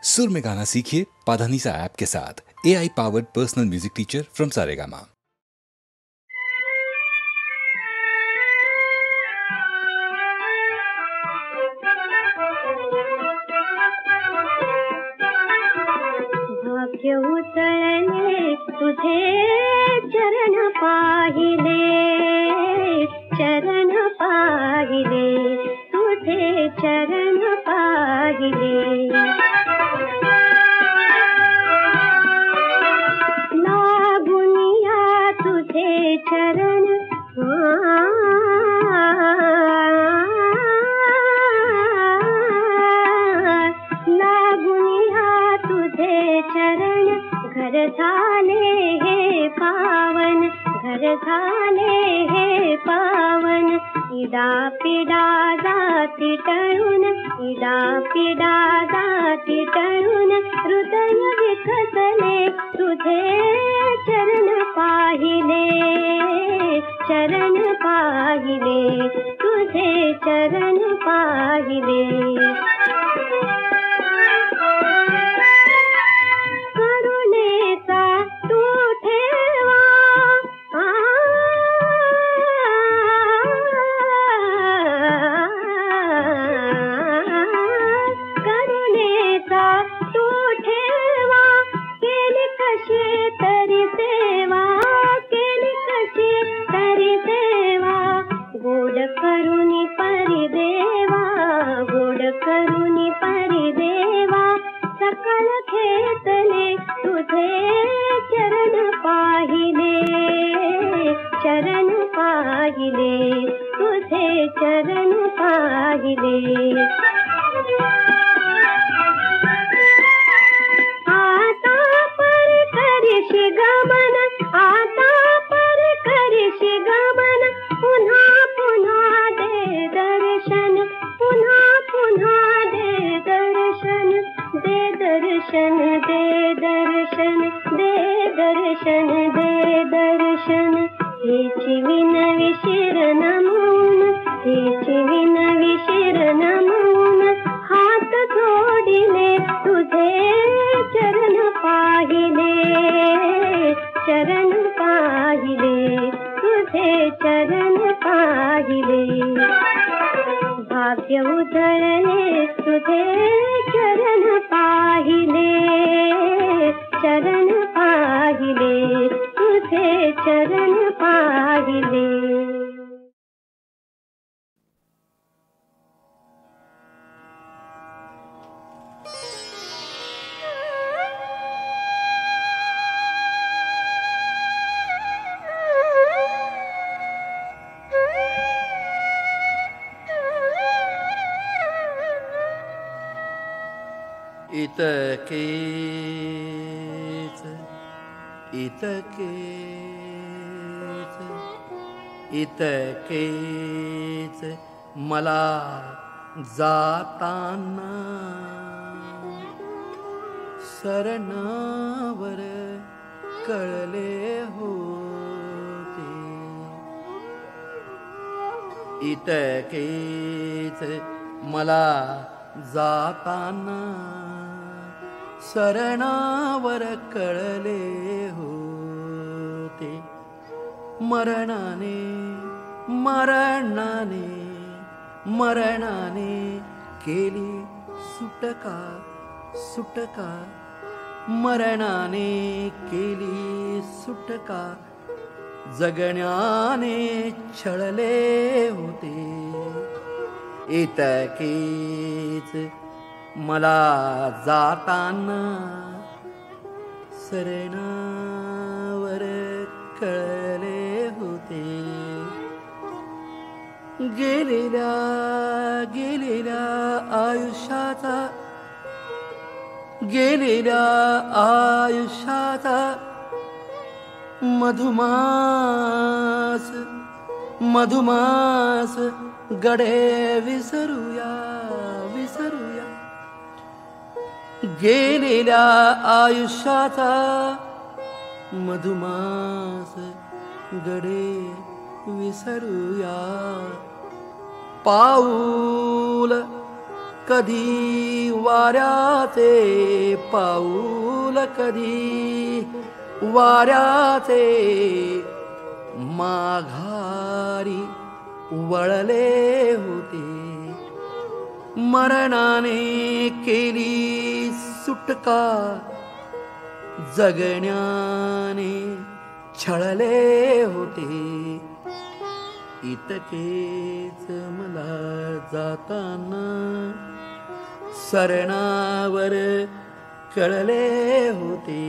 सुर में गाना सीखिए पाधानीसा ऐप के साथ। AI powered personal music teacher from Saregama. भाग्य उतळले तुझे चरण पाहिले, चरण पाहिले, तुझे चरण पाहिले। लागुनिया तुझे चरण लागुनिया तुझे चरण, घर झाले हे पावन, घर झाले हे पावन। इडा पिडा जाती टळून, इडा पिडा जाती टळून, हृदय विकसले तुझे चरण पाहिले, चरण पाहिले, तुझे चरण पाहिले। करुणेचा तू ठेवा, करुणेचा तू ठेवा, केली कशी तरी सेवा, केली कशी तरी सेवा। गोड करुणी परिदेवा, गोड करुणी परिदेवा। सकल खेतले तुझे चरण पाहिले, चरण पाहिले, तुझे चरण पाहिले। आता पर करशी गमन, आता पर करशी गमन, पुन्हा पुन्हा दे दर्शन, पुन्हा पुन्हा दे दर्शन, दे दर्शन, दे दर्शन, दे दर्शन, दे दर्शन। हेची विनवी शिर नमून, हेची विनवी शिर नमून, हात जोडिले तुझे चरण पाहिले, चरण पाहिले, तुझे चरण पाहिले। भाग्य उधळले तुझे चरण पाहिले, चरण पाहिले, तुझे चरण पाहिले। इतकेच इतकेच इतकेच मला जाताना सरणावर कळले होते। इतकेच मला जाताना सरणावर कळले होते। मरणाने मरणाने मरणाने केली सुटका सुटका, मरणाने केली सुटका, जगण्याने छळले होते। इतकेच मला जाताना सरणावर कळले होते। गेलेल्या गेलेल्या आयुष्याचा, गेलेल्या आयुष्याचा मधुमास मधुमास गडे विसरूया विसरूया। गेलेल्या आयुष्याचा मधुमास गडे विसरूया। पाऊल कधी वाऱ्याचे पाऊल, कधी वाऱ्याचे माघारी वळले होते. मरणाने केली सुटका, जगण्याने छळले होते. इतकेच मला जाताना सरणावर कळले होते.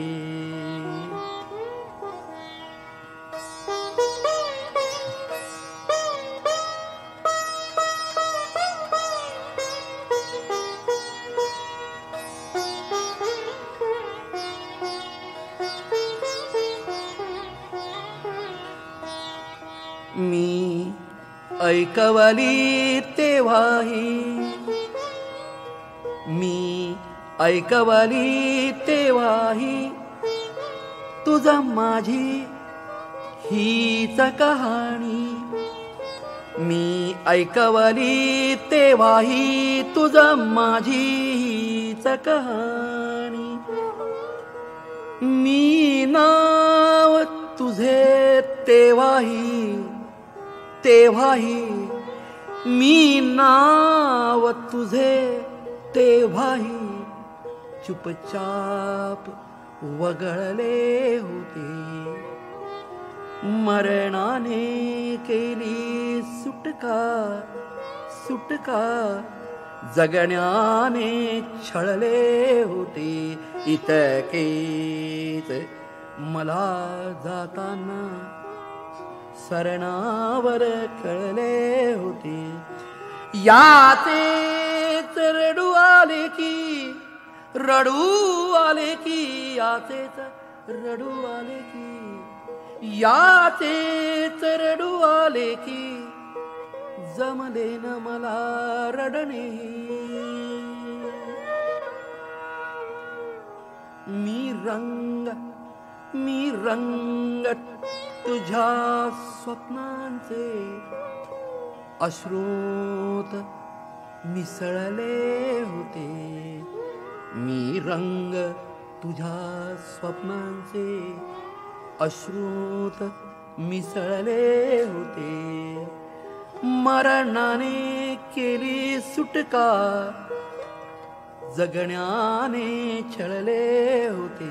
मी ऐकवली तेव्हाही, मी ऐकवली तेव्हाही तुझा माझी हीच कहाणी. मी ऐकवली तेव्हाही तुझा माझी हीच कहाणी. मी नाव तुझे तेव्हाही, तेव्हाही मी नाव तुझे तेव्हाही चुपचाप वगळले होते. मरणाने केली सुटका, सुटका जगण्याने छळले होते. इतकेच मला जाताना सरणावर कळले होते. यातेच रडू आले की, रडू आले की, यातेच रडू आले की, यातेच रडू आले की, जमले न मला रडणे. मी रंग तुझ्या स्वप्नांचे अश्रूत मिसळले होते. मी रंग तुझ्या स्वप्नांचे अश्रूत मिसळले होते. मरणाने केली सुटका, जगण्याने छळले होते.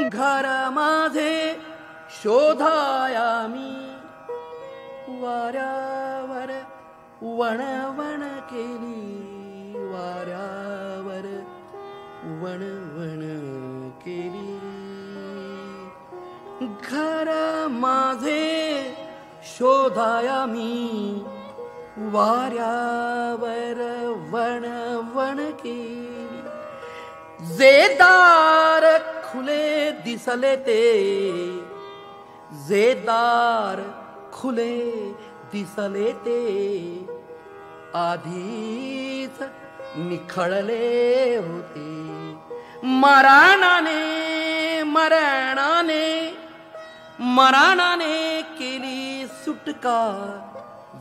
घर माझे शोधाया मी, वाऱ्यावर वणवण केली, वाऱ्यावर वणवण केली. घर माझे शोधाया मी, वाऱ्यावर वणवण केली. जे दार खुले दिसले ते, जे दार खुले दिसले ते आधीच निखळले होते. मरणाने मरणाने मरणाने केली सुटका,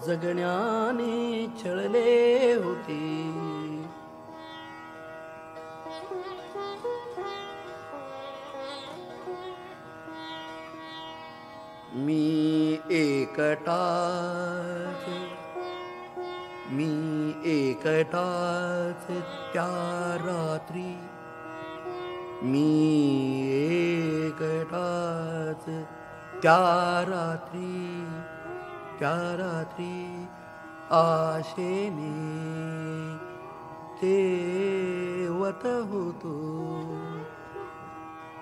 जगण्याने छळले होते. मी एकटाच त्या रात्री, मी एकटाच त्या रात्री आशेने तेवत होतो.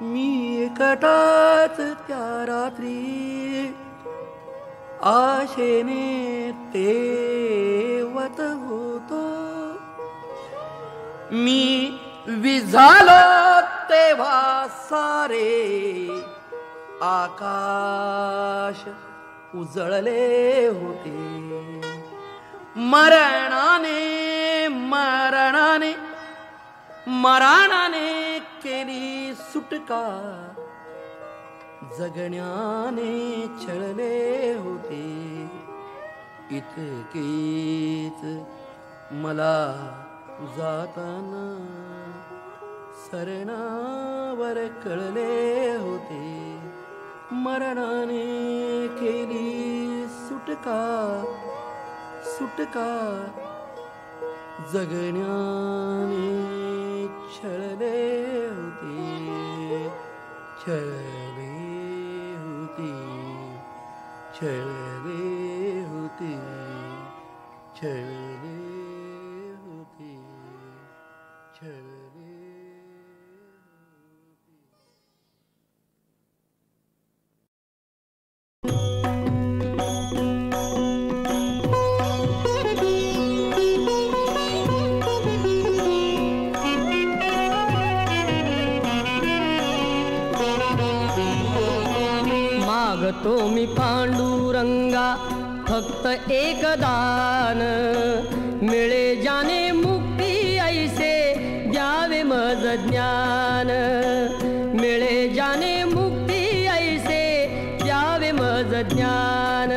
मी एकटाच त्या रात्री आशेने तेवत होतो. मी विझालो तेव्हा सारे आकाश उजळले होते. मरणाने मरणाने मरणाने केली सुटका, जगण्याने छळले होते. इतकेच मला जाताना सरणावर कळले होते. मरणाने केली सुटका सुटका, जगण्याने छळले होते. छळले होते, छळले होते, छळले होते, छळले. मागतो मी पांडुरंगा फक्त एक दान, मिळे जाने मुक्ती ऐसे द्यावे मज ज्ञान. मिळे जाने मुक्ती ऐसे द्यावे मज ज्ञान.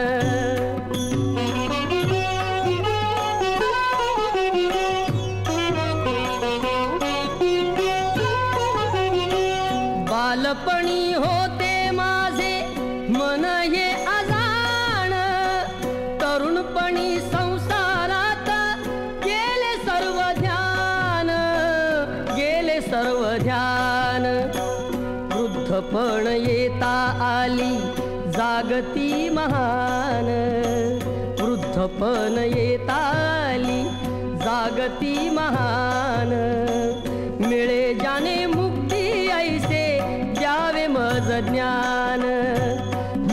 बालपणी होते माझे मन हे अजाण, तरुणपणी संसारात गेले सर्व ध्यान, गेले सर्व ध्यान. वृद्धपण येता आली जागती महान, वृद्धपण येता आली जागती महान. मिळे जाने मुक्ती ऐसे द्यावे मज ज्ञान.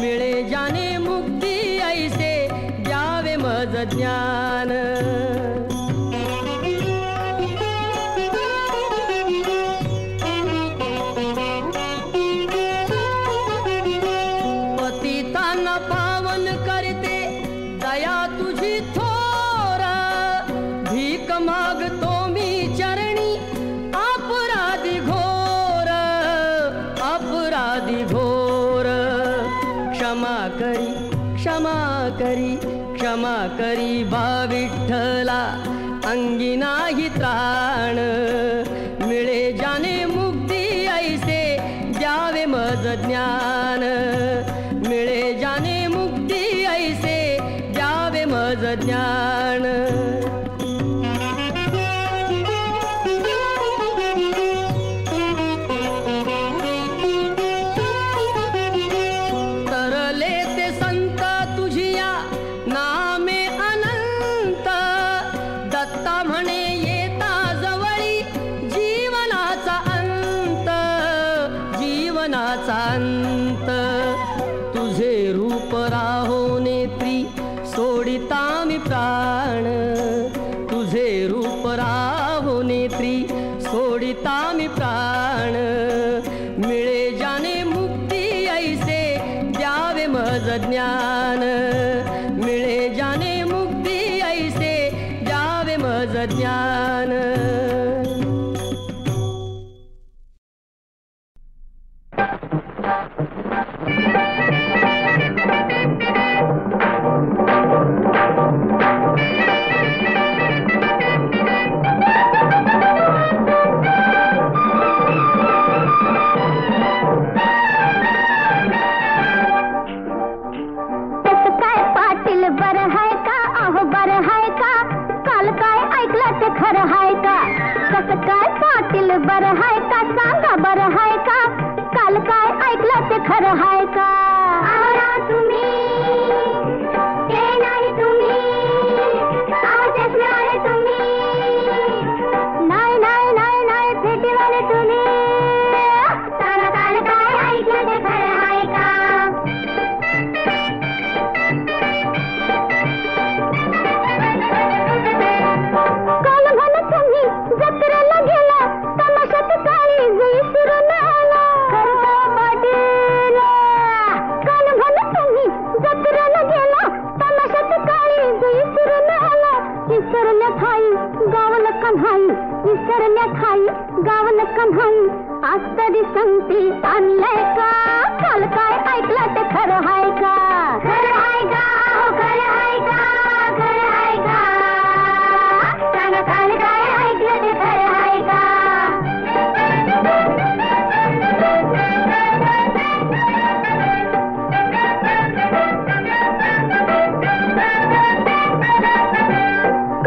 मिळे जाने मुक्ती ऐसे द्यावे मज ज्ञान. पतितांना पावन करते दया तुझी थोर, भीक मागतो मी चरणी अपराधी घोर, अपराधी घोर. क्षमा करी क्षमा करी क्षमा करी बा विठ्ठला, अंगी नाही त्राण. मिळे जाने मुक्ती ऐसे द्यावे मज ज्ञान. मिळे जाने मुक्ती ऐसे द्यावे मज ज्ञान. तरले ते संत तुझिया नामे अनंत, दत्ता म्हणे येता जवळी जीवनाचा अंत, जीवनाचा अंत. तुझे रूप राहो नेत्री सोडिता मी प्राण, तुझे रूप राहो नेत्री सोडिता मी प्राण. मिळे जाने मुक्ती ऐसे द्यावे मज ज्ञान. मिळे जाने मुक्ती ऐसे द्यावे मज ज्ञान. बरं हाय का सांगा बरं हाय का, काल काय ऐकलं ते खरं हाय का. आवरा तुम्ही ते नाही तुम्ही, आजच नाही तुम्ही, नाही नाही नाही नाही भेटीवाले तुम्ही. सांगा काल काय ऐकलं ते खरं हाय का. काल म्हण तुम्ही जत्रेला गेला, तमाशात काळी विसरून आला. काल म्हण तुम्ही जत्रेला गेला, तमाशात काळी विसरून आला. विसरल्या ठाई गावल कन्हाई, विसरल्या ठाई गावल कन्हाई. आज तरी संगती आणलंय का, काल काय ऐकलं ते खरं आहे का? खरं आहे का? हो खरं आहे का? खरं आहे का? सांगा काल काय ऐकलं ते खरं आहे का?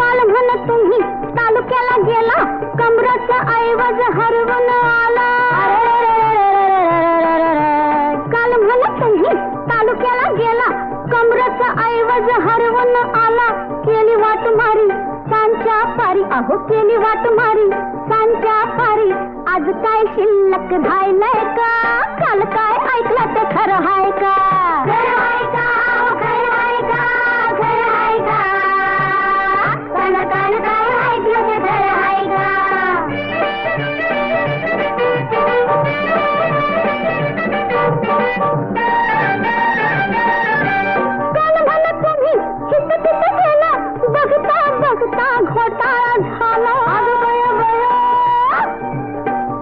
काल म्हण तुम्ही तालुक्याला गेला, कमराचा ऐवज हरवून आला. काल म्हण तुम्ही तालुक्याला गेला, कमराचा ऐवज हरवून आला. केली वाट मारी सांच्या पारी, अहो केली वाट मारी सांच्या पारी. आज काय शिल्लक राहिलंय का? काल काय ऐकलं ते खरं आहे का? खरं आहे का? खरं आहे का? खरं आहे का? सांगा काल काय ऐकलं ते खरं आहे का? काल म्हण तुम्ही हित तिथं गेला, बघता बघता घोटाळा झाला.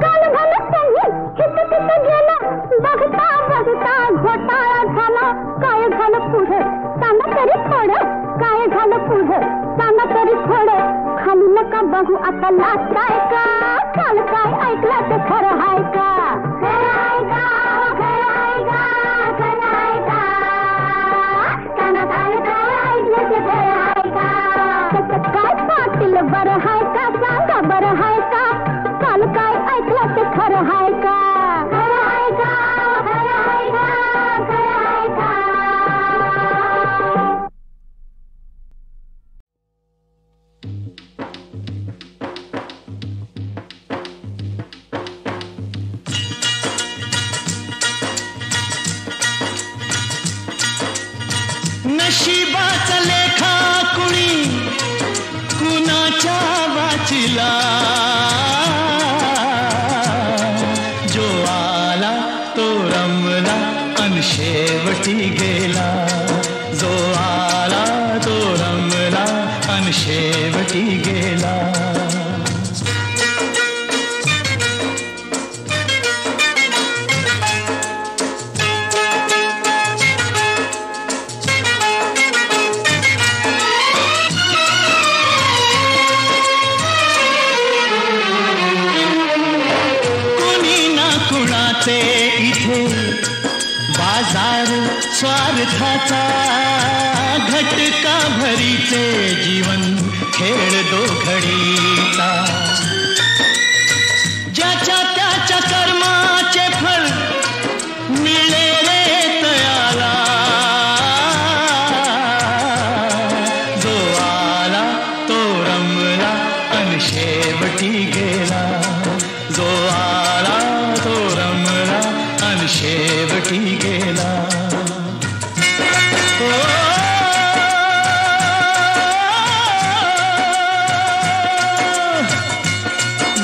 काल म्हण तुम्ही हित तिथं गेला, बघता बघता घोटाळा झाला. काय झालं पुढं सांगा तरी थोडं, काय झालं पुढं सांगा तरी थोडं. खाली नका बघू आता लाजताय का? काल काय ऐकलं ते खरं आहे का? खरं आहे का? खरं आहे का? खरं आहे का? सांगा काल काय ऐकलं ते खरं आहे का? त्याचं काय पाटील बरं आहे का? सांगा बरं आहे का? काल काय ऐकलं ते खरं आहे का? खरं आहे का? खरं आहे का? खरं आहे का? नशिबाचा लेखा कुणी कुणाच्या वाचिला, जो आला तो रमला अन शेवटी गेला. जो आला तो रमला अन शेवटी गेला. इथे बाजार स्वार्थाचा, घटका भरीचे जीवन खेळ दोघडीचा. ज्याच्या त्याच्या कर्माचे फळ मिळे रे तयाला. जो आला तो रमला अन शेवटी गेला. जो आला तो रमला अन शेवटी गेला.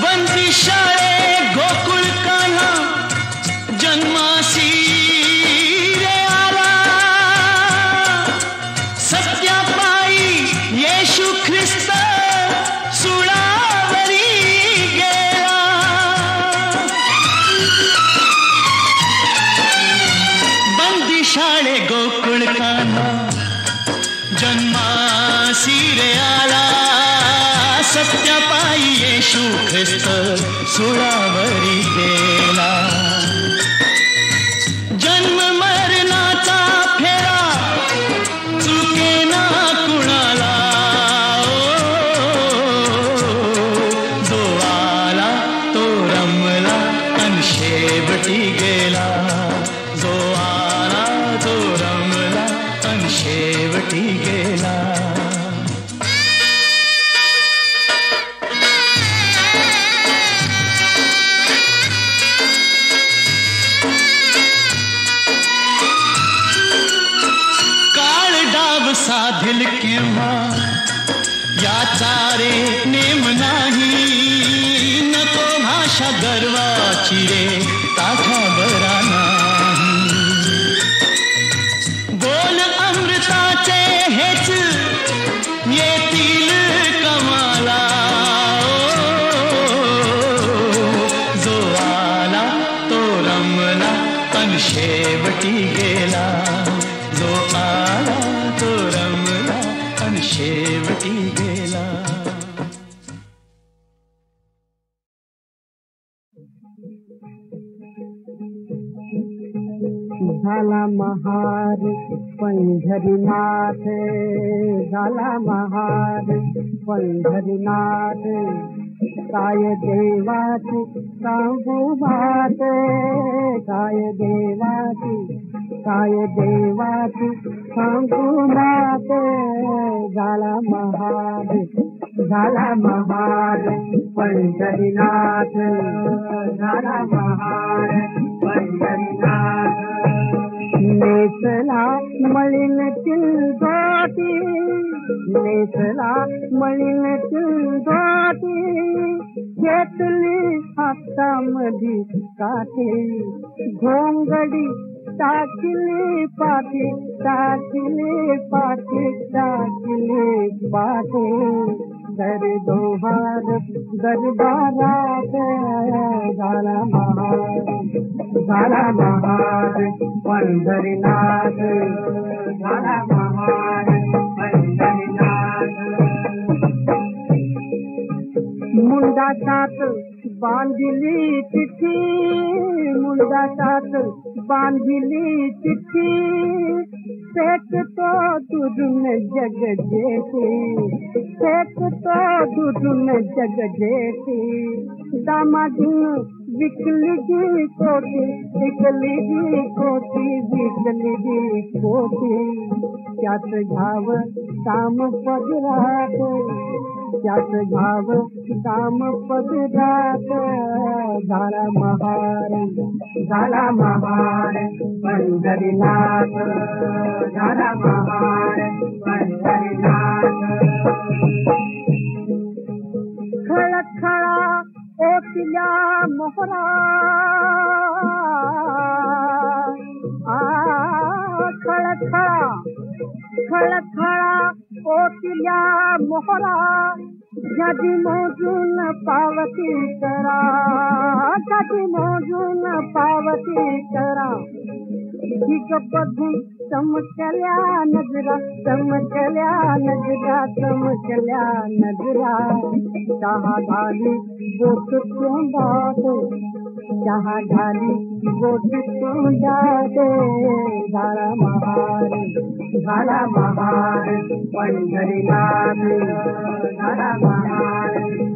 बंदी शाळे गोकुळ कान्हा जन्मासी रे आला. सत्यापायी येशू ख्रिस्त सुळावरी गेला. बंदी शाळे गोकुळ कान्हा जन्मासी रे आला. सत्यापायी येशू ख्रिस्त सुळावरी गेला. जन्म मरणाचा फेरा चुकेना कुणाला. जो आला तो रमला अन शेवटी गेला. जो आला तो रमला अन शेवटी गेला. साधिल केव्हा याचा रे नेम नाही. नको भाषा गर्वाची रे ताठा बरा नाही. बोल अमृताचे हेच तो रमला आणि शेवटी गेला. झाला महार पंढरीनाथ, झाला महार पंढरीनाथ, काय देवाची सांगू बात, काय देवाची सांगू बात. झाला महार पंढरीनाथ, झाला महार पंढरीनाथ. नेसला मळीन चिंधोटी, नेसला मळीन चिंधोटी, घेतली हातामधी काठी, घोंगडी टाकली पाठी, टाकली पाठी, टाकली पाठी. दर दोहार दरबारात झाला महार पंढरीनाथ, झाला महार पंढरीनाथ. मुंडाटात बांधिली चिठ्ठी, मुंडाटात बांधिली चिठ्ठी, फेकतो दुरून जग जेठी, फेकतो दुरून जग जेठी. दामाजीन विकली जी कोठी, विकली जी कोठी, विकली जी कोठी. त्यात घाव काम पदरात, त्यात घाव काम पदरात. झाला महार पंढरीनाथ, झाला महार पंढरीनाथ. खळखळा ओटल्या मोहरा, खळखळा ओटल्या मोहरा, जदी मोजून पावती करा, जदी मोजून पावती करा. ढिग बघून चमकल्या नजरा, चमकल्या नजरा, चमकल्या नजरा. चहा घाली बोट तोंडात, चहा घाली बोट तोंडात. झाला महार पंढरीनाथ, झाला महार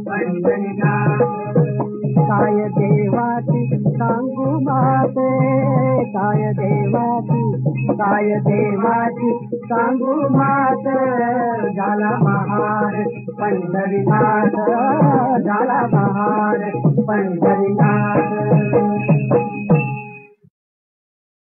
पंढरीनाथ. काय देवाची सांगू बात, काय देवाची सांगू बात. झाला महार पंढरीनाथ, झाला महार पंढरीनाथ.